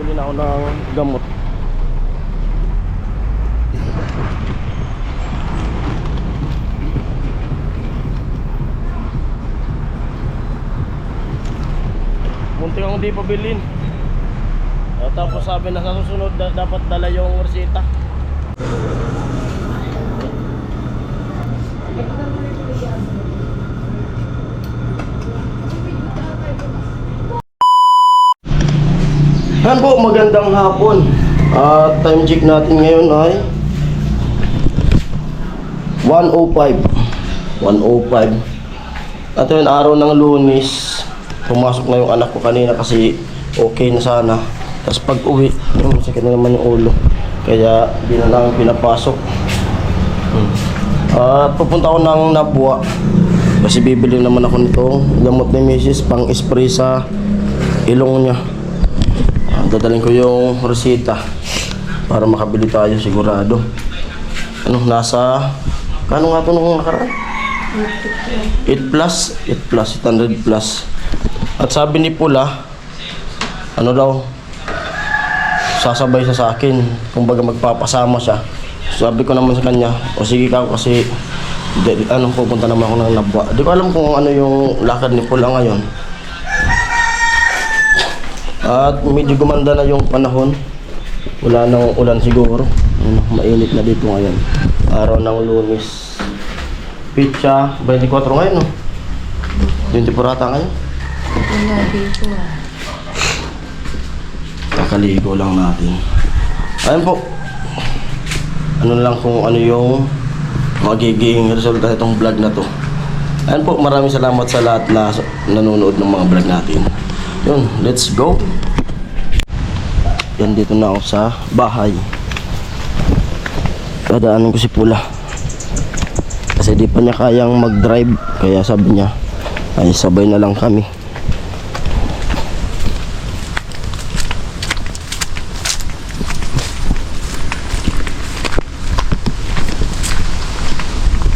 bili na ako ng gamot. Muntik akong di pabilin. Tapos sabi na sa susunod dapat dala yung resita. Yan po, magandang hapon. Time check natin ngayon ay 1:05. 1:05. At yun, araw ng Lunes. Pumasok na yung anak ko kanina kasi okay na sana. Tapos pag uwi, masakit na naman yung ulo. Kaya di na lang pinapasok. At pupunta ako ng Nabwa. Kasi bibili naman ako nitong gamot ni Mrs. pang spray sa ilong niya. Dadalhin ko yung resita para makabili tayo sigurado. Ano, nasa kano nga ito nung nakaraan? 8 plus 800 plus. At sabi ni Pula, ano daw, sasabay siya sa akin, kumbaga magpapasama siya. Sabi ko naman sa kanya, o sige ka kasi pupunta naman ako ng Nabwa. Di ko alam kung ano yung lakad ni Pula ngayon. At medyo gumanda na yung panahon. Wala nang ulan siguro. Mainit na dito ngayon. Araw ng Lunes. Pitsa 24 ngayon, no? 24 ata ngayon. Kakaligo lang natin. Ayun po. Ano lang kung ano yung magiging resulta itong vlog na to. Ayun po, maraming salamat sa lahat na nanonood ng mga vlog natin. Yun, let's go. Yan, dito na ako sa bahay. Dadaanan ko si Pula kasi di pa niya kayang mag-drive. Kaya sabi niya ay sabay na lang kami.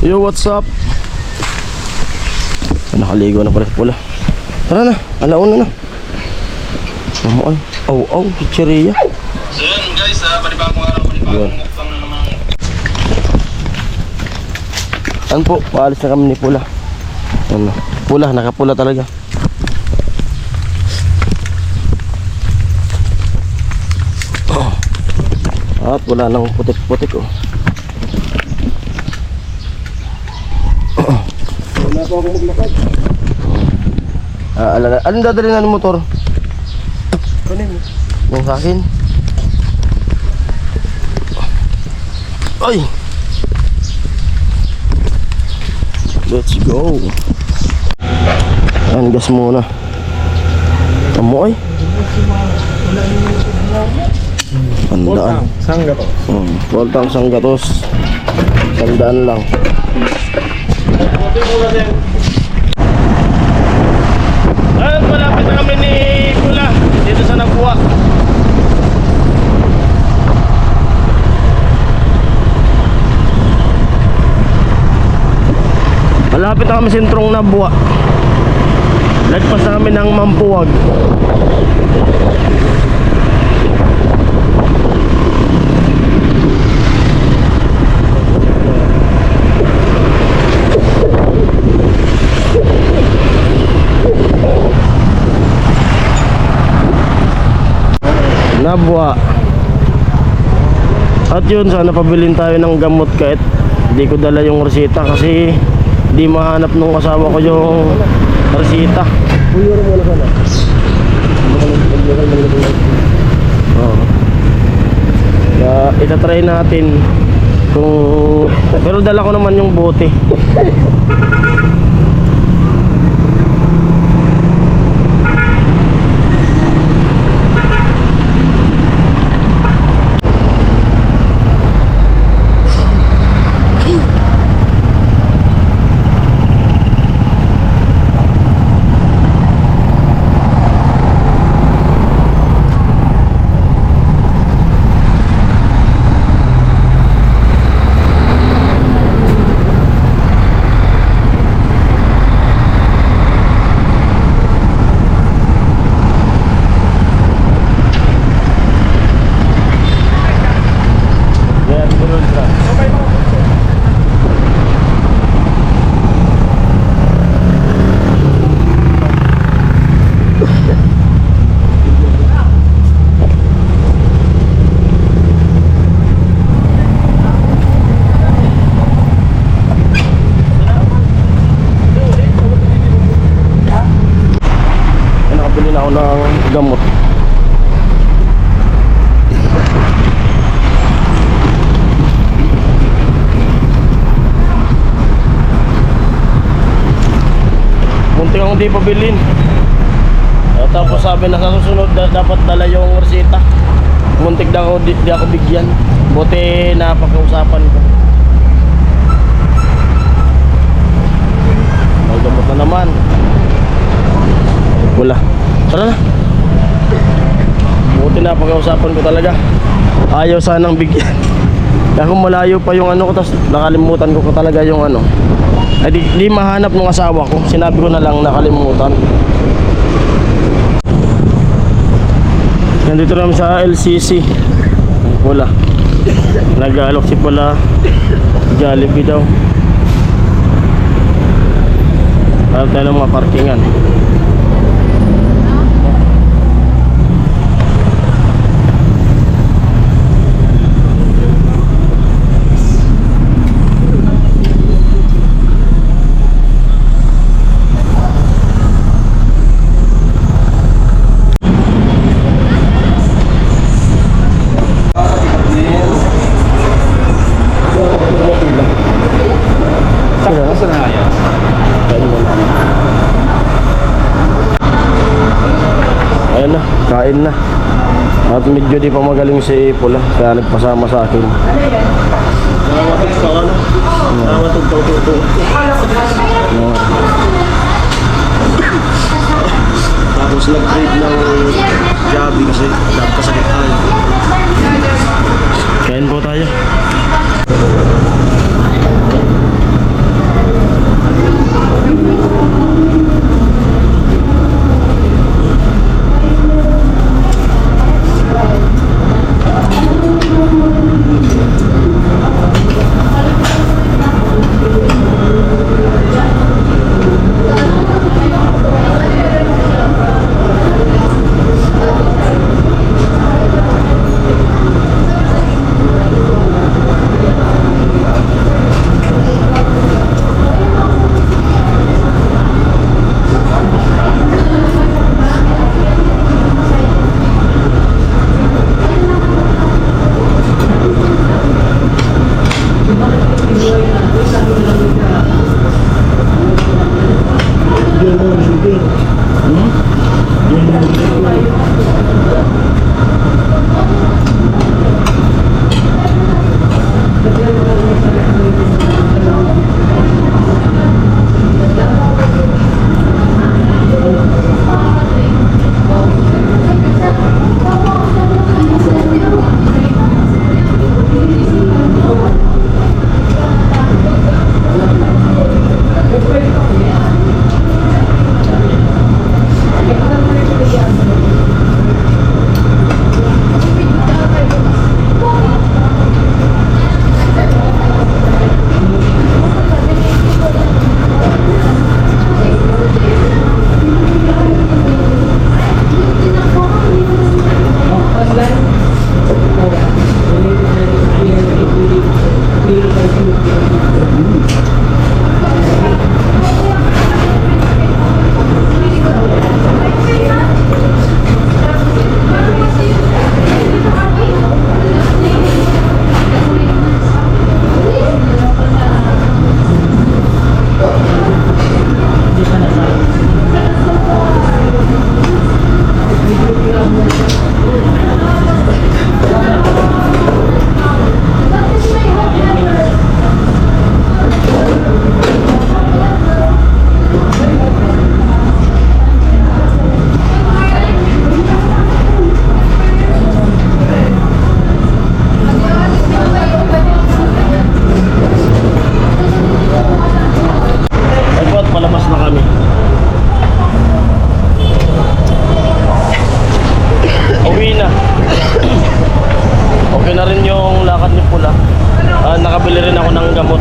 Yo, what's up? Nakaligo na pala si Pula. Tara na, alauna na. Ay, chicheria. So yun guys, panibagong araw, panibagong mukbang na naman. Ano po, paalis na kami ni Pula. Ano, Pula, nakapula talaga. At wala nang putik-putik, oh. Wala po ako maglakad. Anong dadali na ng motor? Kunin mo. Yung sa akin. Ay! Let's go. Ayan, gas muna. Amo ay. Tandaan. Sanggatos. Voltang Sanggatos. Tandaan lang. Ayun, malapit na kami ni Pula dito sa Nabwa. Malapit na kami sentrong Nabwa. Lagpas namin ng Mampuwag. Nabwa. At yun, sana pabilin tayo ng gamot kahit di ko dala yung resita kasi di mahanap nung asawa ko yung resita. Kaya itatry natin kung, pero dala ko naman yung bote. ng gamot. Muntik akong di pabilin. Tapos sabi na sa susunod dapat dala yung resita. Muntik na ako di ako bigyan. Buti napag-usapan ko. May gamot na naman. Wala. Tara na. Buti napag-usapan ko talaga. Ayaw sanang bigyan. Kaya kung malayo pa yung ano ko, tapos nakalimutan ko talaga yung ano. Ay di mahanap ng asawa ko. Sinabi ko na lang nakalimutan. Nandito naman sa LCC. Wala. Nag-aalok si pala Jollibee daw. Harap tayo ng mga parkingan. Ayan na, kain na. At medyo di pa magaling si Pula, kaya nagpasama sa akin. Nakawatog ka ano? Nakawatog ka ito. Tapos nag-trade ng Javi kasi nagkasakit tayo. Kain po tayo. Nakabili rin ako ng gamot.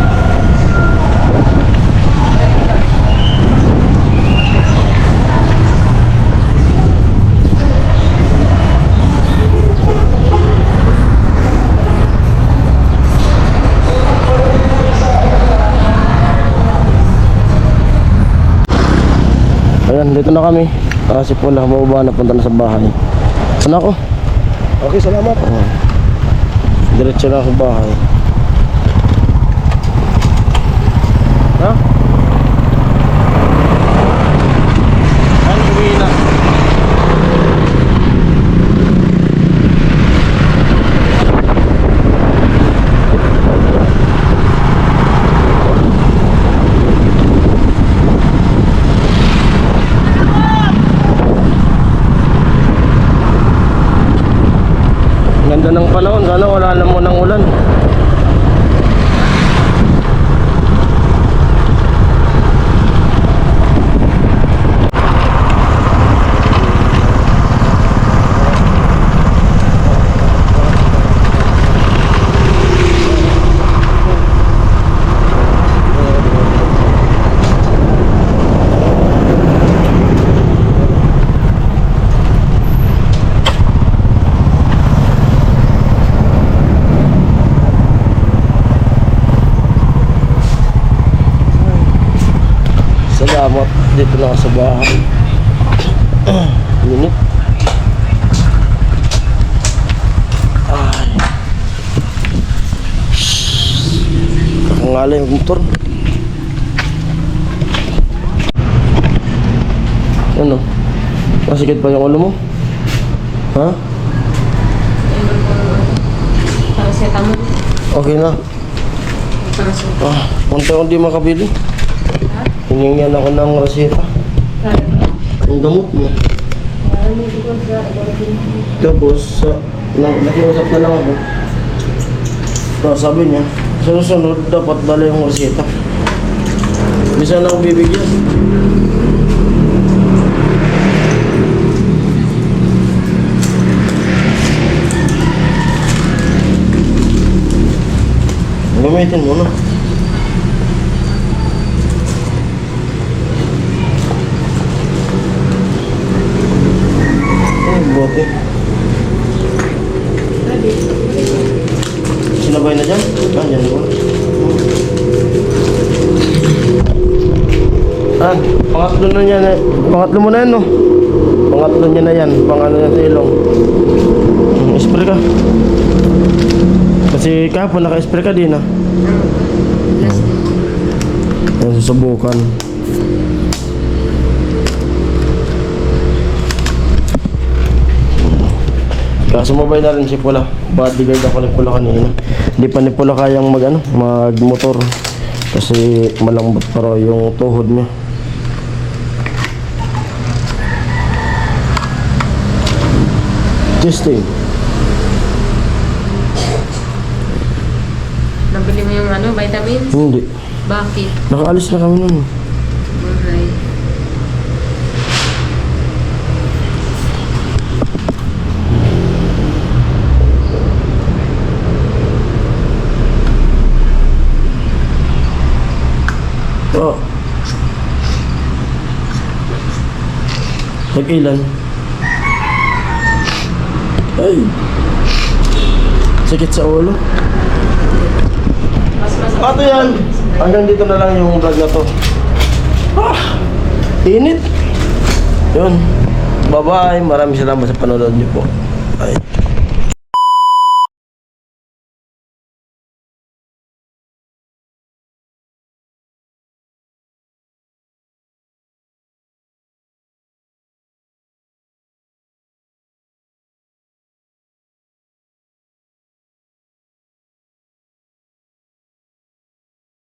Ayan, dito na kami. Si Paula, mababa na, punta na sa bahay. Ano ako? Okay, salamat. Diretso na ako bahay. Ha? Ano, uwi na. Ganda ng panahon, sana wala na mo ng ulan. Salamat, dito na ako sa bahay. Minit. Ay. Nakangalay yung motor. Ano? Masikit pa yung ulo mo? Ha? Paracetamol. Okay na. Paracetamol. Punta akong di makabili. Hiningyan ako ng reseta. Ang gamot mo. Tapos, nakiusap na lang ako. Sabi niya, sa susunod dapat dala yung reseta. Bisa na ako bibigyan. Gamitin mo na. Bote. Sinabay na dyan? Dyan na ba? Pangatlo na yan eh. Pangatlo mo na yan, no? Pangatlo niya na yan. Pangano yan sa ilong. Spray ka. Kasi kahapon naka-spray ka din, Yan, susubukan. Sumabay na rin si Pula. Bodyguard ako ni Pula kanina. Hindi pa ni Pula kayang mag-motor. Kasi malambot pa raw yung tuhod niya. Testing. Nabili mo yung vitamins? Hindi. Bakit? Nakaalis na kami nun. Alright. Oh. Nag-ilan? Ay. Sakit sa ulo. Pato yan. Hanggang dito na lang yung vlog na to. Init. Yun. Bye-bye. Maraming salamat sa panonood niyo po. Bye.